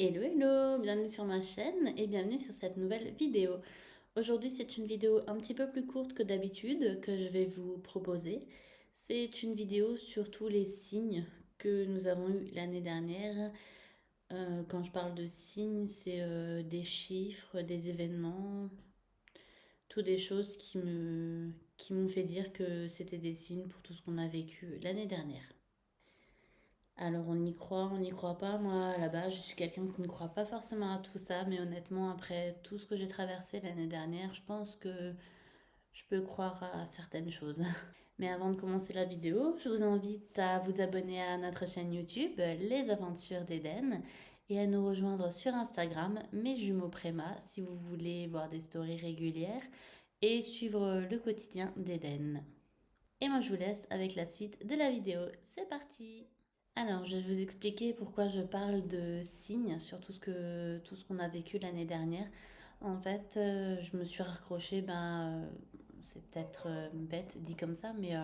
Hello, hello, bienvenue sur ma chaîne et bienvenue sur cette nouvelle vidéo. Aujourd'hui, c'est une vidéo un petit peu plus courte que d'habitude que je vais vous proposer. C'est une vidéo sur tous les signes que nous avons eu l'année dernière. Quand je parle de signes, c'est des chiffres, des événements, toutes des choses qui m'ont fait dire que c'était des signes pour tout ce qu'on a vécu l'année dernière. Alors on n'y croit pas. Moi, à la base, je suis quelqu'un qui ne croit pas forcément à tout ça, mais honnêtement, après tout ce que j'ai traversé l'année dernière, je pense que je peux croire à certaines choses. Mais avant de commencer la vidéo, je vous invite à vous abonner à notre chaîne YouTube, Les Aventures d'Eden, et à nous rejoindre sur Instagram, Mes Jumeaux Préma, si vous voulez voir des stories régulières et suivre le quotidien d'Eden. Et moi, je vous laisse avec la suite de la vidéo. C'est parti! Alors, je vais vous expliquer pourquoi je parle de signes sur tout ce qu'on a vécu l'année dernière. En fait, je me suis raccrochée, c'est peut-être bête dit comme ça, mais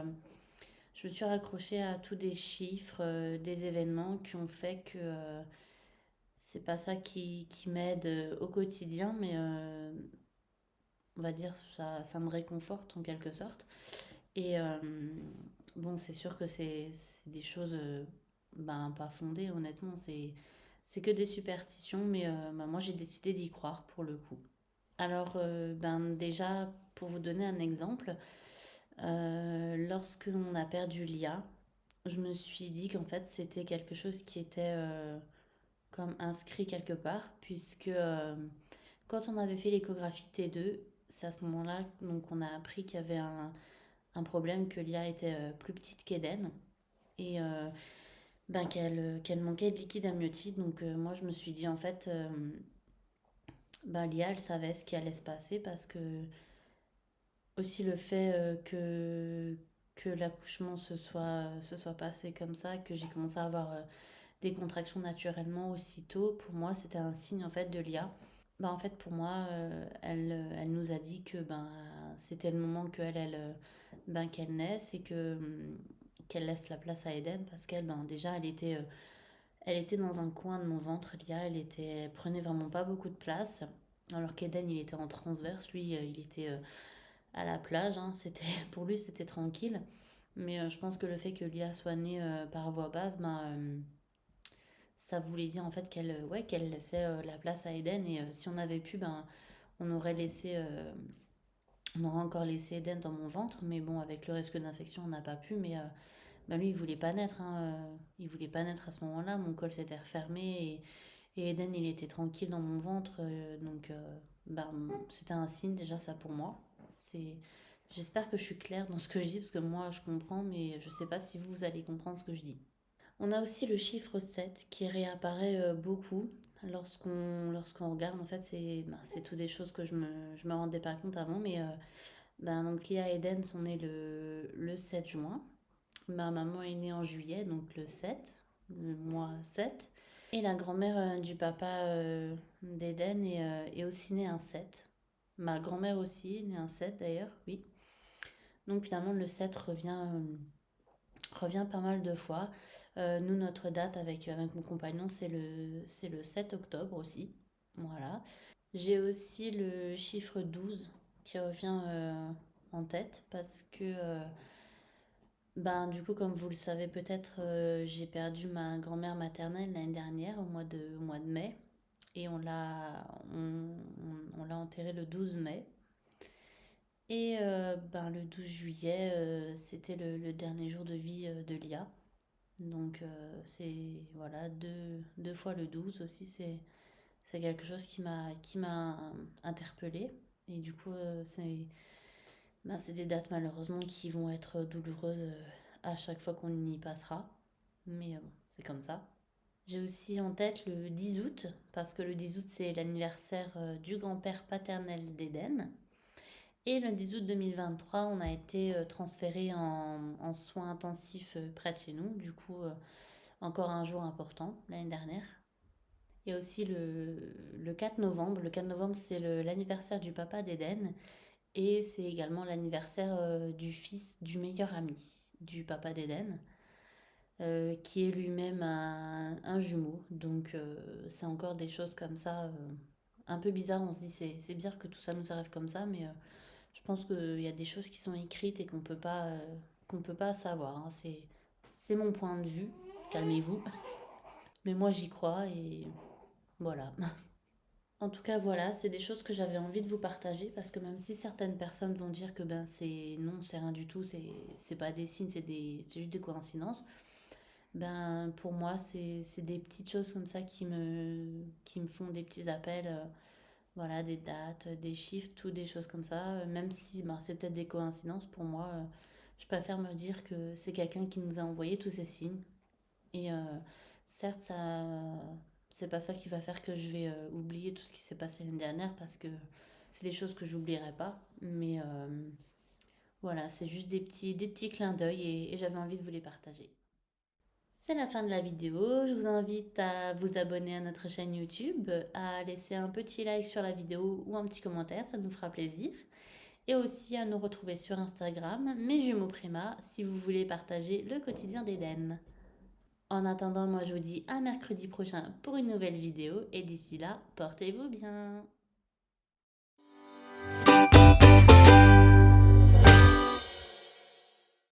je me suis raccrochée à tous des chiffres, des événements qui ont fait que c'est pas ça qui m'aide au quotidien, mais on va dire ça me réconforte en quelque sorte. Et bon, c'est sûr que c'est des choses pas fondées, honnêtement. C'est que des superstitions, mais moi j'ai décidé d'y croire pour le coup. Alors, déjà, pour vous donner un exemple, lorsque on a perdu Lia, je me suis dit qu'en fait c'était quelque chose qui était comme inscrit quelque part, puisque quand on avait fait l'échographie T2, c'est à ce moment-là donc on a appris qu'il y avait un problème, que Lia était plus petite qu'Eden et qu'elle manquait de liquide amniotique. Donc moi je me suis dit en fait, Lia elle savait ce qui allait se passer parce que aussi le fait que l'accouchement se soit passé comme ça, que j'ai commencé à avoir des contractions naturellement aussitôt, pour moi c'était un signe en fait de Lia. En fait, pour moi, elle nous a dit que c'était le moment qu'elle naisse et que qu'elle laisse la place à Eden parce qu'elle, déjà, elle était dans un coin de mon ventre, Lia, elle prenait vraiment pas beaucoup de place. Alors qu'Eden, il était en transverse, lui, il était à la plage, hein, c'était, pour lui, c'était tranquille. Mais je pense que le fait que Lia soit née par voie basse, ça voulait dire en fait qu'elle laissait la place à Eden et si on avait pu, on aurait laissé, on aurait encore laissé Eden dans mon ventre, mais bon, avec le risque d'infection, on n'a pas pu. Mais lui, il voulait pas naître, hein, il voulait pas naître à ce moment-là. Mon col s'était refermé et Eden, il était tranquille dans mon ventre, donc c'était un signe déjà ça pour moi. C'est, j'espère que je suis claire dans ce que je dis parce que moi, je comprends, mais je sais pas si vous allez comprendre ce que je dis. On a aussi le chiffre 7 qui réapparaît beaucoup lorsqu'on regarde. En fait, c'est tout des choses que je me rendais pas compte avant. Mais donc Lia et Eden sont nés le 7 juin. Ma maman est née en juillet, donc le 7, le mois 7. Et la grand-mère du papa d'Eden est aussi née un 7. Ma grand-mère aussi est née un 7 d'ailleurs, oui. Donc finalement, le 7 revient pas mal de fois. Nous, notre date avec mon compagnon, c'est le 7 octobre aussi. Voilà. J'ai aussi le chiffre 12 qui revient en tête parce que, du coup, comme vous le savez peut-être, j'ai perdu ma grand-mère maternelle l'année dernière au mois de mai et on l'a enterrée le 12 mai. Et le 12 juillet, c'était le dernier jour de vie de Lia. Donc c'est voilà deux fois le 12 aussi c'est quelque chose qui m'a interpellée et du coup c'est des dates malheureusement qui vont être douloureuses à chaque fois qu'on y passera mais bon, c'est comme ça. J'ai aussi en tête le 10 août parce que le 10 août c'est l'anniversaire du grand-père paternel d'Eden et le 10 août 2023 on a été transféré en soins intensifs près de chez nous, du coup encore un jour important l'année dernière. Il y a aussi le 4 novembre. Le 4 novembre, c'est l'anniversaire du papa d'Eden. Et c'est également l'anniversaire du fils du meilleur ami du papa d'Eden. qui est lui-même un jumeau. Donc c'est encore des choses comme ça, un peu bizarres. On se dit c'est bizarre que tout ça nous arrive comme ça, mais je pense qu'il y a des choses qui sont écrites et qu'on peut pas savoir, hein. C'est mon point de vue, calmez-vous. Mais moi j'y crois et voilà. En tout cas, voilà, c'est des choses que j'avais envie de vous partager parce que même si certaines personnes vont dire que ben c'est non, c'est rien du tout, c'est pas des signes, c'est juste des coïncidences. Ben pour moi, c'est des petites choses comme ça qui me font des petits appels, voilà, des dates, des chiffres, tout des choses comme ça. Même si ben, c'est peut-être des coïncidences, pour moi, je préfère me dire que c'est quelqu'un qui nous a envoyé tous ces signes. Et certes, ça, c'est pas ça qui va faire que je vais oublier tout ce qui s'est passé l'année dernière parce que c'est des choses que j'oublierai pas. Mais voilà, c'est juste des petits clins d'œil et j'avais envie de vous les partager. C'est la fin de la vidéo. Je vous invite à vous abonner à notre chaîne YouTube, à laisser un petit like sur la vidéo ou un petit commentaire, ça nous fera plaisir. Et aussi à nous retrouver sur Instagram, mes jumeaux Préma, si vous voulez partager le quotidien d'Eden. En attendant, moi je vous dis à mercredi prochain pour une nouvelle vidéo et d'ici là, portez-vous bien.